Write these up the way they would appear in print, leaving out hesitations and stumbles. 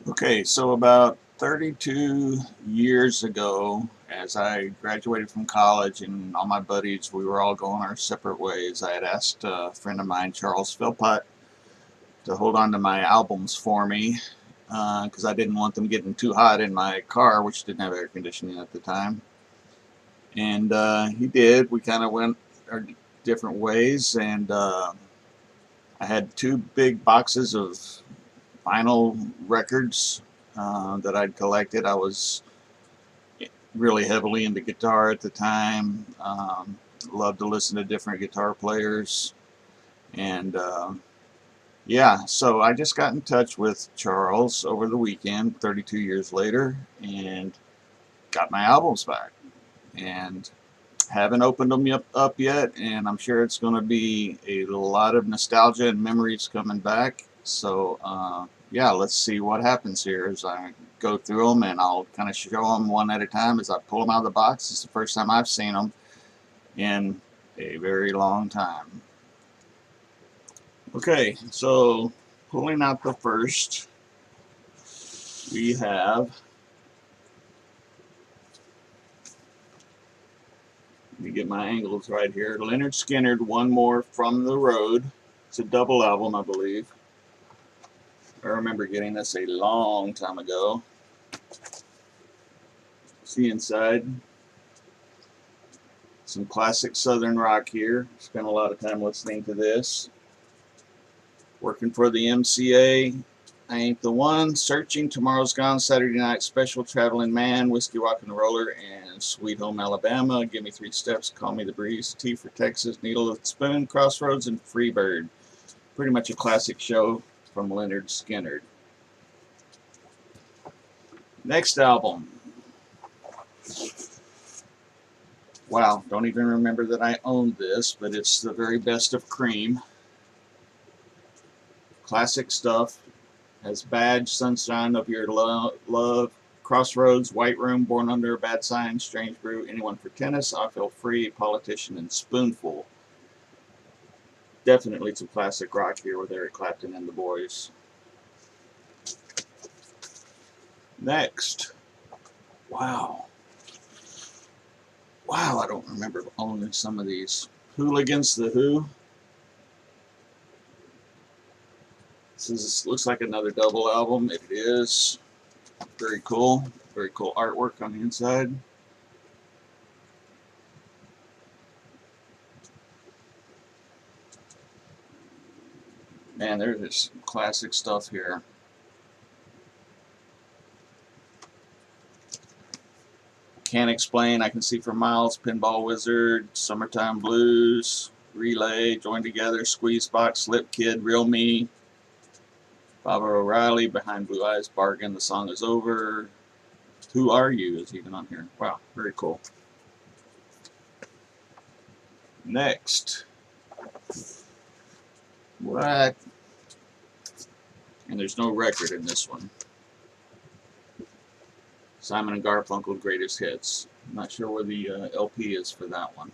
Okay, so about 32 years ago, as I graduated from college and all my buddies, we were all going our separate ways, I had asked a friend of mine, Charles Philpott, to hold on to my albums for me because I didn't want them getting too hot in my car, which didn't have air conditioning at the time. And he did. We kind of went our different ways, and I had two big boxes of vinyl records that I'd collected. I was really heavily into guitar at the time. Loved to listen to different guitar players. And yeah, so I just got in touch with Charles over the weekend, 32 years later, and got my albums back. And haven't opened them up yet, and I'm sure it's going to be a lot of nostalgia and memories coming back. So, yeah, let's see what happens here as I go through them, and I'll kind of show them one at a time as I pull them out of the box. It's the first time I've seen them in a very long time. Okay, so pulling out the first, we have, let me get my angles right here, Leonard Skinner, One More from the Road. It's a double album, I believe. I remember getting this a long time ago. See inside. Some classic Southern rock here. Spent a lot of time listening to this. Working for the MCA. I Ain't the One. Searching. Tomorrow's Gone. Saturday Night Special. Traveling Man. Whiskey Rockin' Roller. And Sweet Home Alabama. Give Me Three Steps. Call Me the Breeze. T for Texas. Needle of the Spoon. Crossroads. And Freebird. Pretty much a classic show from Leonard Skinner. Next album. Wow, don't even remember that I owned this, but it's the very best of Cream. Classic stuff. Has Badge, Sunshine of Your Love, Crossroads, White Room, Born Under a Bad Sign, Strange Brew, Anyone for Tennis, I Feel Free, Politician, and Spoonful. Definitely some classic rock here with Eric Clapton and the boys. Next. Wow. Wow, I don't remember owning some of these. Hooligans, The Who. Looks like another double album. It is. Very cool. Very cool artwork on the inside. Man, there's some classic stuff here. Can't Explain, I Can See for Miles, Pinball Wizard, Summertime Blues, Relay, Join Together, Squeeze Box, Slip Kid, Real Me, Baba O'Reilly, Behind Blue Eyes, Bargain, The Song Is Over, Who Are You is even on here. Wow, very cool. Next. What? And there's no record in this one. Simon and Garfunkel Greatest Hits. I'm not sure where the LP is for that one.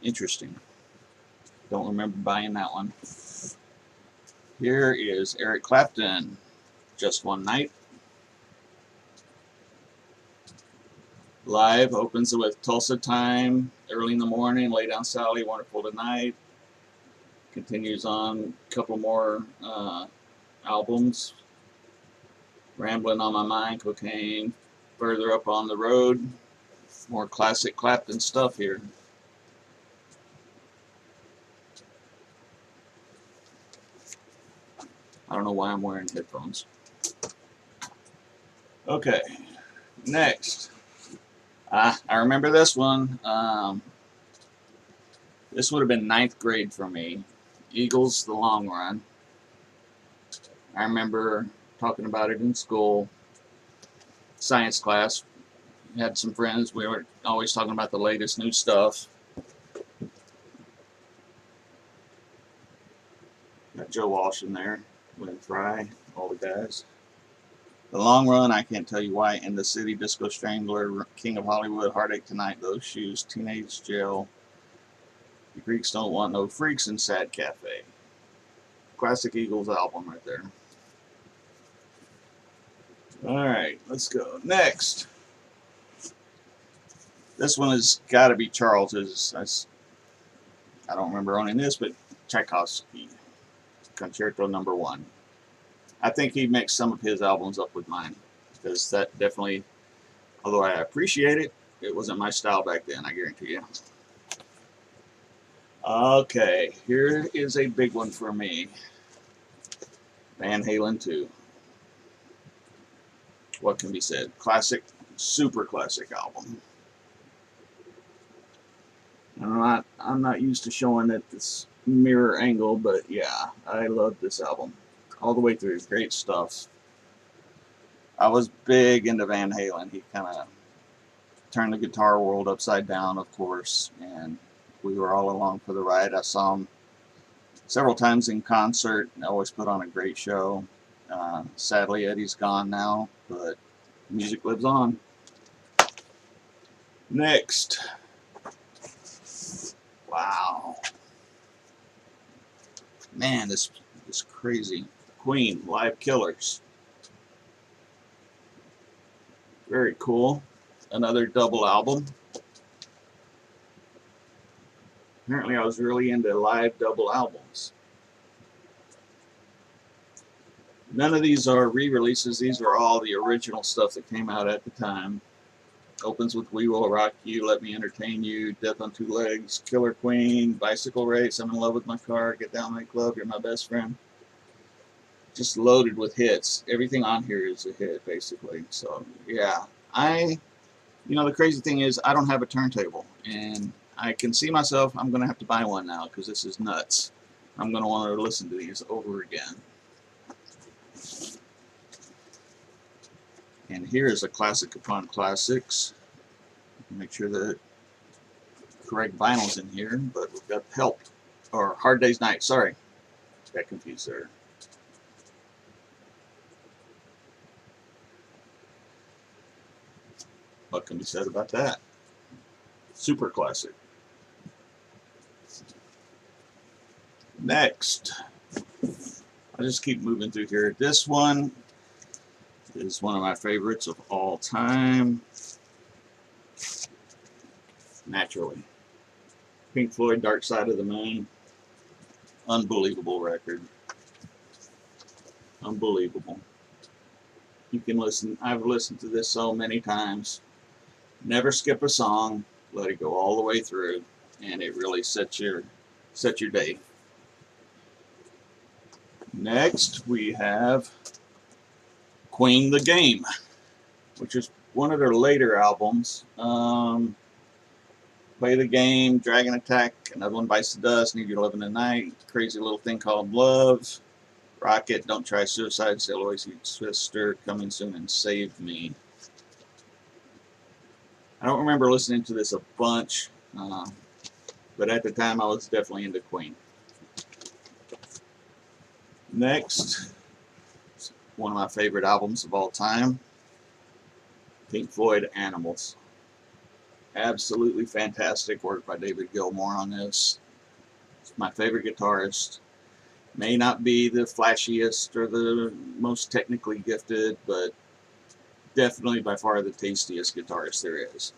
Interesting. Don't remember buying that one. Here is Eric Clapton, Just One Night. Live opens with Tulsa Time, Early in the Morning, Lay Down Sally, Wonderful Tonight. Continues on a couple more albums. Rambling on My Mind, Cocaine, Further Up on the Road. More classic Clapton stuff here. I don't know why I'm wearing headphones. Okay, next. I remember this one. This would have been ninth grade for me. Eagles, The Long Run. I remember talking about it in school. Science class. Had some friends. We were always talking about the latest new stuff. Got Joe Walsh in there. Lynn Fry, all the guys. The Long Run, I can't tell you why. In the City, Disco Strangler, King of Hollywood, Heartache Tonight, Those Shoes, Teenage Jail, The Greeks Don't Want No Freaks, and Sad Cafe. Classic Eagles album right there. Alright, let's go. Next. This one has got to be Charles's. I don't remember owning this, but Tchaikovsky. Concerto Number 1. I think he mixed some of his albums up with mine. Because that definitely, although I appreciate it, it wasn't my style back then, I guarantee you. Okay, here is a big one for me. Van Halen 2. What can be said? Classic, super classic album. I'm not used to showing it this mirror angle, but yeah, I love this album. All the way through, great stuff. I was big into Van Halen. He kind of turned the guitar world upside down, of course, and we were all along for the ride. I saw him several times in concert. I always put on a great show. Sadly, Eddie's gone now, but music lives on. Next. Wow. Man, this is crazy. Queen, Live Killers. Very cool. Another double album. Apparently I was really into live double albums. None of these are re-releases. These are all the original stuff that came out at the time. Opens with We Will Rock You, Let Me Entertain You, Death on Two Legs, Killer Queen, Bicycle Race, I'm in Love with My Car, Get Down Make Love, You're My Best Friend. Just loaded with hits. Everything on here is a hit, basically. So, yeah. The crazy thing is, I don't have a turntable. And I can see myself, I'm going to have to buy one now, because this is nuts. I'm going to want to listen to these over again. And here's a classic upon classics. Make sure that correct vinyl's in here, but we've got Help, or Hard Day's Night, sorry. Got confused there. What can be said about that? Super classic. Next. I'll just keep moving through here. This one is one of my favorites of all time. Naturally. Pink Floyd, Dark Side of the Moon. Unbelievable record. Unbelievable. You can listen. I've listened to this so many times. Never skip a song. Let it go all the way through, and it really sets your day. Next, we have Queen the Game, which is one of their later albums. Play the Game, Dragon Attack, another one, Bites the Dust, Need Your Lovin' Tonight, Crazy Little Thing Called Love, Rocket, Don't Try Suicide, Sail Away Sweet Sister, Coming Soon and Save Me. I don't remember listening to this a bunch, but at the time I was definitely into Queen. Next, one of my favorite albums of all time, Pink Floyd, Animals. Absolutely fantastic work by David Gilmour on this. It's my favorite guitarist. May not be the flashiest or the most technically gifted, but definitely by far the tastiest guitarist there is.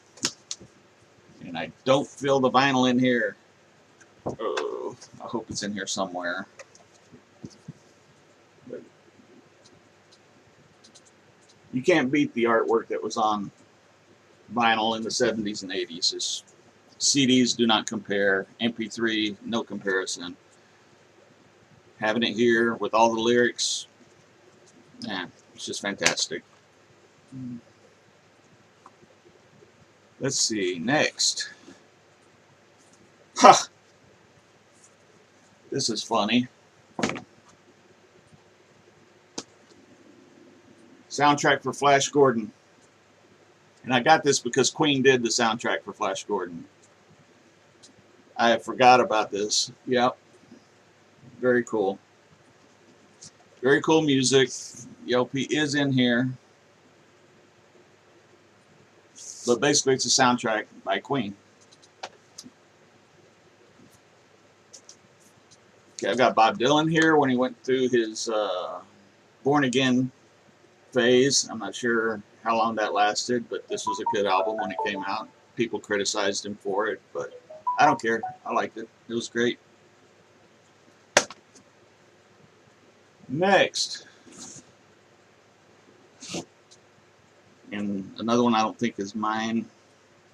And I don't feel the vinyl in here. Oh, I hope it's in here somewhere. But you can't beat the artwork that was on vinyl in the 70s and 80s. It's, CDs do not compare. MP3, no comparison. Having it here with all the lyrics, man, it's just fantastic. Let's see, next. Ha! This is funny. Soundtrack for Flash Gordon. And I got this because Queen did the soundtrack for Flash Gordon. I forgot about this. Yep. Very cool. Very cool music. The LP is in here. But basically it's a soundtrack by Queen. Okay, I've got Bob Dylan here when he went through his Born Again phase. I'm not sure how long that lasted, but this was a good album when it came out. People criticized him for it, but I don't care. I liked it. It was great. Next, and another one I don't think is mine,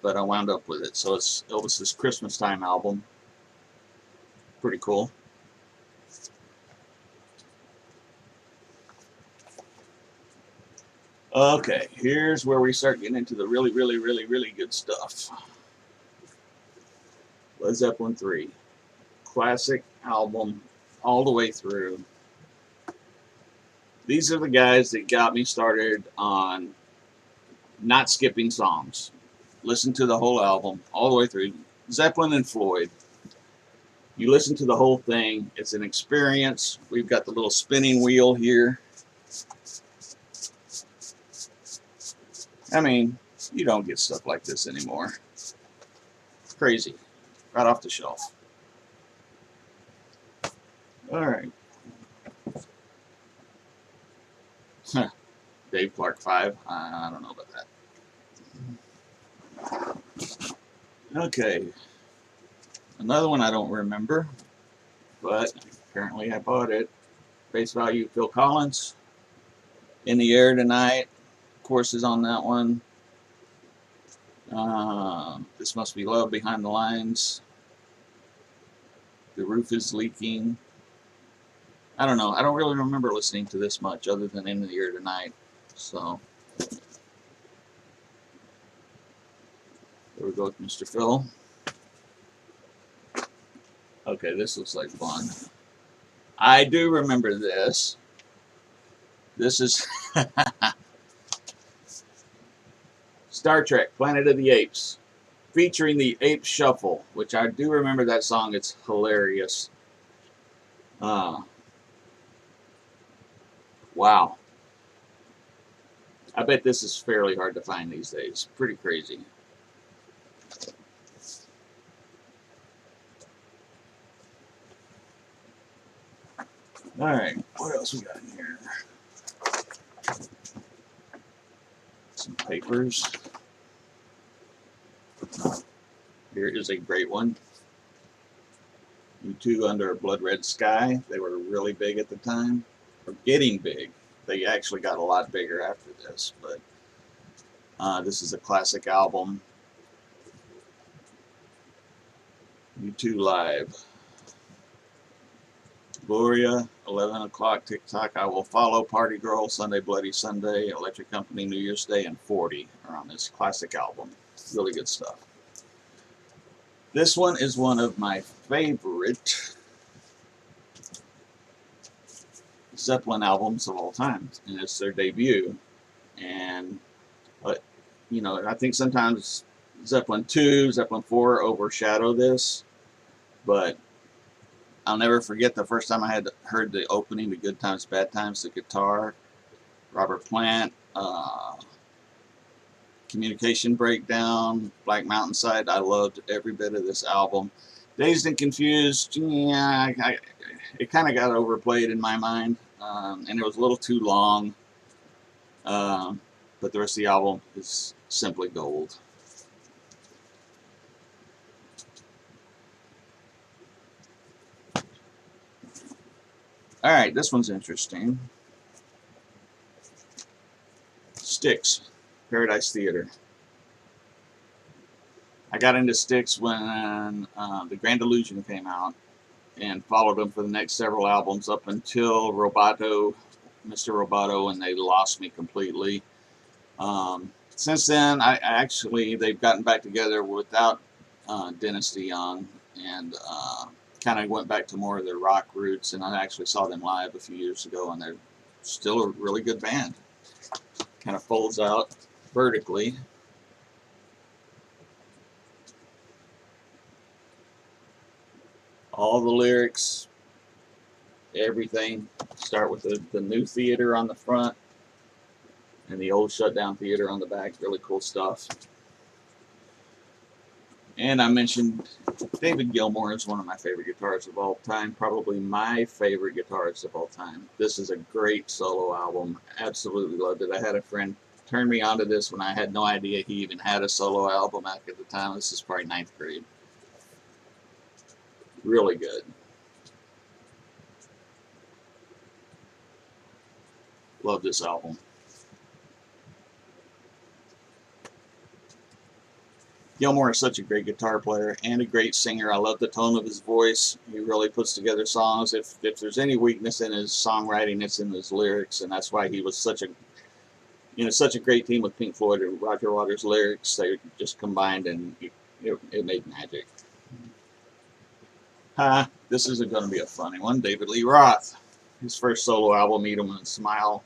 but I wound up with it. So it's Elvis's Christmas Time album. Pretty cool. Okay, here's where we start getting into the really, really, really, really good stuff. Led Zeppelin 3. Classic album all the way through. These are the guys that got me started on not skipping songs. Listen to the whole album all the way through. Zeppelin and Floyd. You listen to the whole thing. It's an experience. We've got the little spinning wheel here. I mean, you don't get stuff like this anymore. Crazy. Right off the shelf. Alright. Dave Clark 5. I don't know about that. Okay. Another one I don't remember, but apparently I bought it. Face value, Phil Collins. In the Air Tonight. Courses on that one. This Must Be Love, Behind the Lines. The Roof is Leaking. I don't know. I don't really remember listening to this much other than In the Air Tonight. So, there we go with Mr. Phil. Okay, this looks like fun. I do remember this. This is Star Trek, Planet of the Apes, featuring the Ape Shuffle, which I do remember that song. It's hilarious. Wow. I bet this is fairly hard to find these days. Pretty crazy. Alright, what else we got in here? Some papers. Here is a great one. U2 Under a Blood Red Sky. They were really big at the time. Or getting big. They actually got a lot bigger after this, but this is a classic album. U2 Live. Gloria, 11 o'clock, TikTok, I Will Follow, Party Girl, Sunday Bloody Sunday, Electric Company, New Year's Day, and 40 are on this classic album. Really good stuff. This one is one of my favorite Zeppelin albums of all time, and it's their debut. And, you know, I think sometimes Zeppelin 2, Zeppelin 4 overshadow this, but I'll never forget the first time I had heard the opening to Good Times, Bad Times, the guitar, Robert Plant, Communication Breakdown, Black Mountainside. I loved every bit of this album. Dazed and Confused, yeah, it kind of got overplayed in my mind, and it was a little too long, but the rest of the album is simply gold. Alright, this one's interesting. Styx, Paradise Theater. I got into Styx when The Grand Illusion came out and followed them for the next several albums up until Mr. Roboto, and they lost me completely. Since then, they've gotten back together without Dennis DeYoung, and kind of went back to more of their rock roots, and I actually saw them live a few years ago, and they're still a really good band. Kind of folds out vertically. All the lyrics, everything, start with the new theater on the front and the old shutdown theater on the back. Really cool stuff. And I mentioned David Gilmour is one of my favorite guitarists of all time, probably my favorite guitarist of all time. This is a great solo album. Absolutely loved it. I had a friend turn me onto this when I had no idea he even had a solo album out at the time. This is probably 9th grade. Really good. Love this album. Gilmour is such a great guitar player and a great singer. I love the tone of his voice. He really puts together songs. If there's any weakness in his songwriting, it's in his lyrics, and that's why he was such a great team with Pink Floyd and Roger Waters' lyrics. They just combined, and it made magic. This isn't going to be a funny one. David Lee Roth, his first solo album, Eat 'Em and Smile.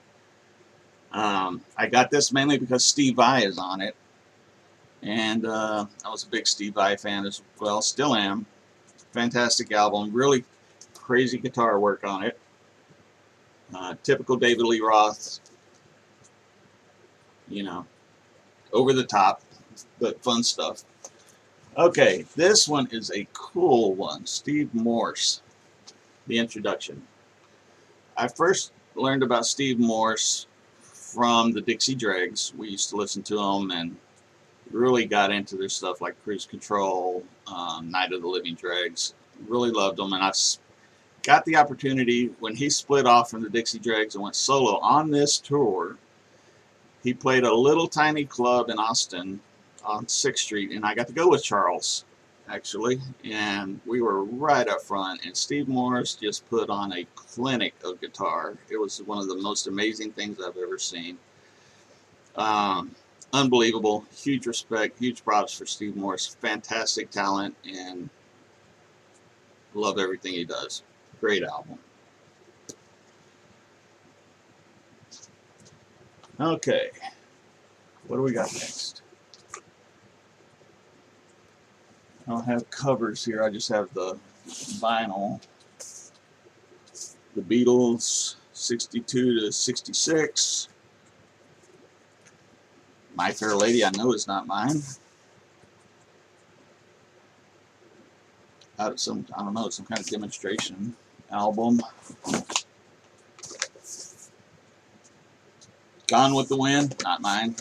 I got this mainly because Steve Vai is on it. And I was a big Steve Vai fan as well, still am. Fantastic album, really crazy guitar work on it. Typical David Lee Roth, over the top, but fun stuff. Okay, this one is a cool one. Steve Morse, the introduction. I first learned about Steve Morse from the Dixie Dregs. We used to listen to them and really got into their stuff like Cruise Control, Night of the Living Dregs. Really loved them, and I got the opportunity when he split off from the Dixie Dregs and went solo on this tour. He played a little tiny club in Austin on 6th Street, and I got to go with Charles, actually, and we were right up front, and Steve Morse just put on a clinic of guitar. It was one of the most amazing things I've ever seen. Unbelievable. Huge respect, huge props for Steve Morse. Fantastic talent, and love everything he does. Great album. Okay, what do we got next? I don't have covers here, I just have the vinyl. The Beatles, 62 to 66. My Fair Lady, I know is not mine. Out of some kind of demonstration album. Gone with the Wind, not mine.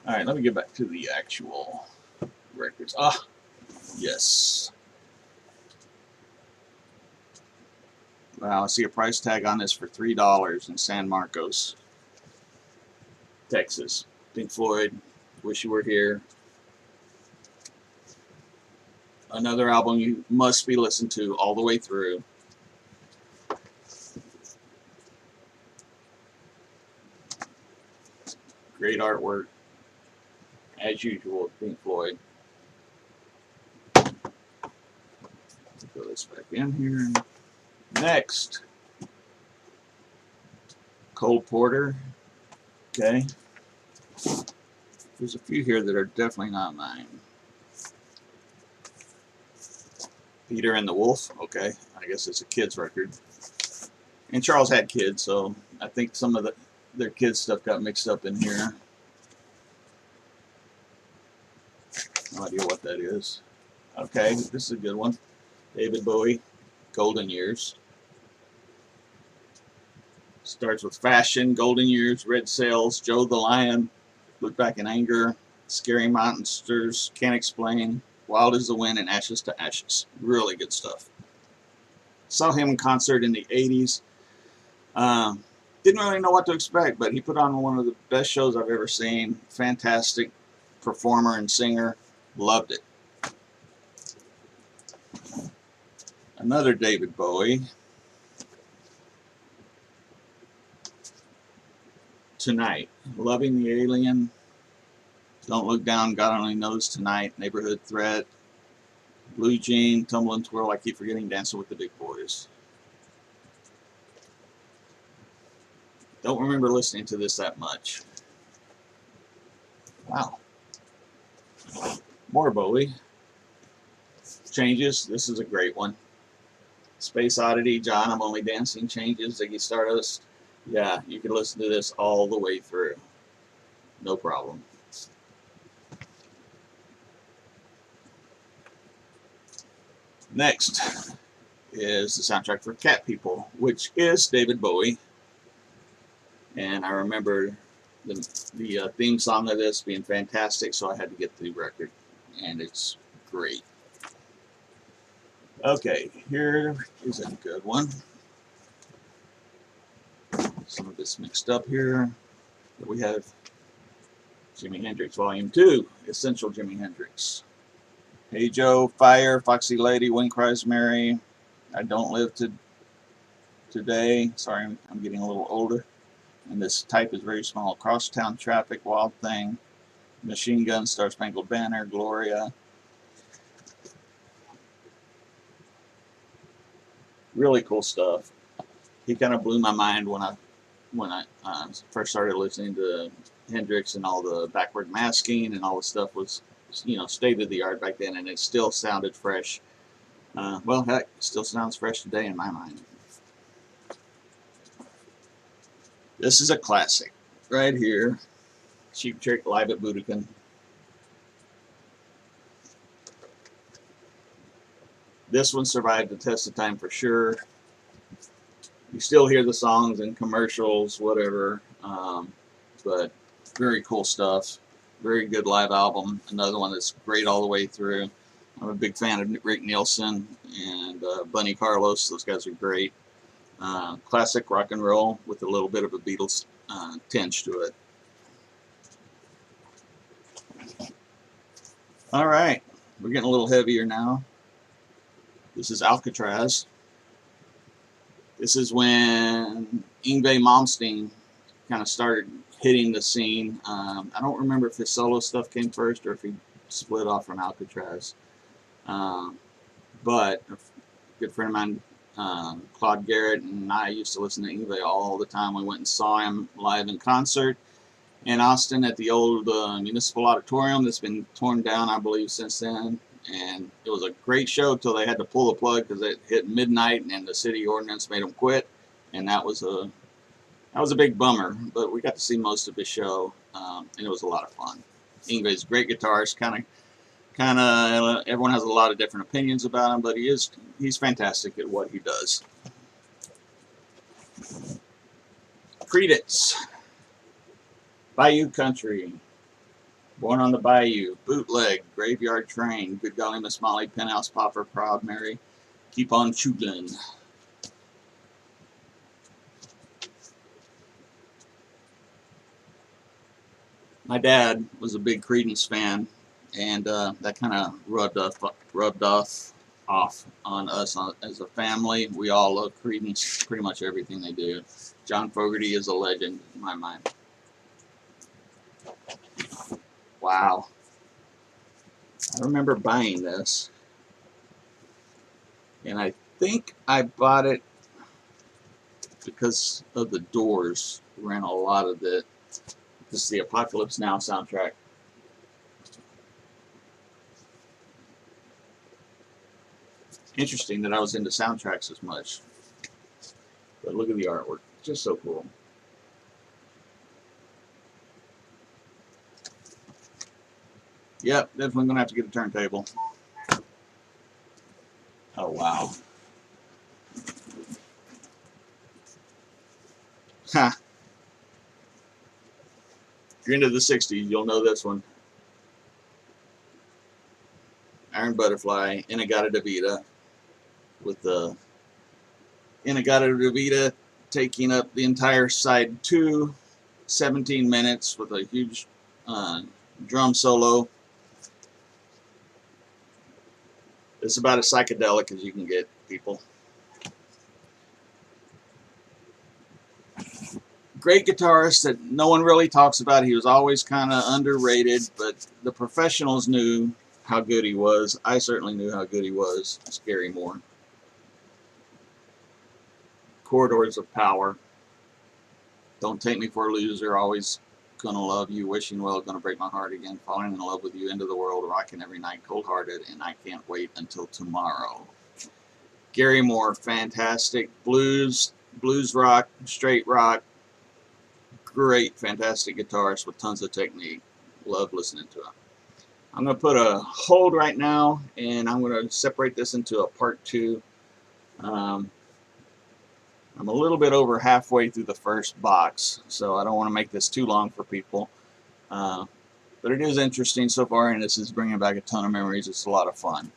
Alright, let me get back to the actual records. Yes. Wow, I see a price tag on this for $3 in San Marcos, Texas. Pink Floyd, Wish You Were Here. Another album you must be listened to all the way through. Great artwork, as usual with Pink Floyd. Throw this back in here. Next, Cole Porter. Okay. There's a few here that are definitely not mine. Peter and the Wolf. Okay. I guess it's a kid's record. And Charles had kids, so I think some of their kids' stuff got mixed up in here. No idea what that is. Okay, this is a good one. David Bowie, Golden Years. Starts with Fashion, Golden Years, Red Sails, Joe the Lion, Look Back in Anger, Scary Monsters, Can't Explain, Wild as the Wind, and Ashes to Ashes. Really good stuff. Saw him in concert in the 80s. Didn't really know what to expect, but he put on one of the best shows I've ever seen. Fantastic performer and singer. Loved it. Another David Bowie. Tonight. Loving the Alien. Don't Look Down, God Only Knows Tonight. Neighborhood Threat. Blue Jean, Tumble and Twirl. I keep forgetting Dancing with the Big Boys. Don't remember listening to this that much. Wow. More Bowie. Changes. This is a great one. Space Oddity, John, I'm Only Dancing, Changes, Ziggy Stardust. Yeah, you can listen to this all the way through. No problem. Next is the soundtrack for Cat People, which is David Bowie. And I remember the theme song of this being fantastic, so I had to get the record, and it's great. Okay, here is a good one. Some of this mixed up here. But we have Jimi Hendrix Volume 2, Essential Jimi Hendrix. Hey Joe, Fire, Foxy Lady, When Cries Mary, I Don't Live Today. Sorry, I'm getting a little older. And this type is very small. Crosstown Traffic, Wild Thing, Machine Gun, Star Spangled Banner, Gloria. Really cool stuff. He kind of blew my mind when I first started listening to Hendrix, and all the backward masking and all the stuff was, state of the art back then, and it still sounded fresh. Well, heck, it still sounds fresh today in my mind. This is a classic right here. Cheap Trick live at Budokan. This one survived the test of time for sure. You still hear the songs in commercials, whatever, but very cool stuff. Very good live album. Another one that's great all the way through. I'm a big fan of Rick Nielsen and Bunny Carlos. Those guys are great. Classic rock and roll with a little bit of a Beatles tinge to it. All right, we're getting a little heavier now. This is Alcatraz. This is when Yngwie Malmsteen kind of started hitting the scene. I don't remember if his solo stuff came first or if he split off from Alcatraz. But a good friend of mine, Claude Garrett, and I used to listen to Yngwie all the time. We went and saw him live in concert in Austin at the old Municipal Auditorium that's been torn down, I believe, since then. And it was a great show till they had to pull the plug because it hit midnight and the city ordinance made them quit. And that was a big bummer. But we got to see most of his show, and it was a lot of fun. Yngwie's a great guitarist. Kind of everyone has a lot of different opinions about him, but he's fantastic at what he does. Creedence, Bayou Country, Born on the Bayou, Bootleg, Graveyard Train, Good Golly Miss Molly, Penthouse Popper, Proud Mary, Keep on Chooglin'. My dad was a big Creedence fan, and that kind of rubbed off on us as a family. We all love Creedence, pretty much everything they do. John Fogerty is a legend in my mind. Wow. I remember buying this, and I think I bought it because of the Doors. Ran a lot of it. This is the Apocalypse Now soundtrack. Interesting that I was into soundtracks as much. But look at the artwork. Just so cool. Yep, definitely going to have to get a turntable. Oh, wow. Ha. If you're into the 60s, you'll know this one. Iron Butterfly, In-A-Gadda-Da-Vida, with the In-A-Gadda-Da-Vida taking up the entire side 2, 17 minutes with a huge drum solo. It's about as psychedelic as you can get, people. Great guitarist that no one really talks about. He was always kind of underrated, but the professionals knew how good he was. I certainly knew how good he was. It's Gary Moore. Corridors of Power. Don't Take Me for a Loser. Always Gonna Love You. Wishing Well. Gonna Break My Heart Again. Falling in Love with You. End of the World. Rocking Every Night. Cold Hearted. And I Can't Wait Until Tomorrow. Gary Moore. Fantastic. Blues rock. Straight rock. Great, fantastic guitarist with tons of technique. Love listening to him. I'm going to put a hold right now, and I'm going to separate this into a part 2. Um, I'm a little bit over halfway through the first box, so I don't want to make this too long for people. But it is interesting so far, and this is bringing back a ton of memories. It's a lot of fun.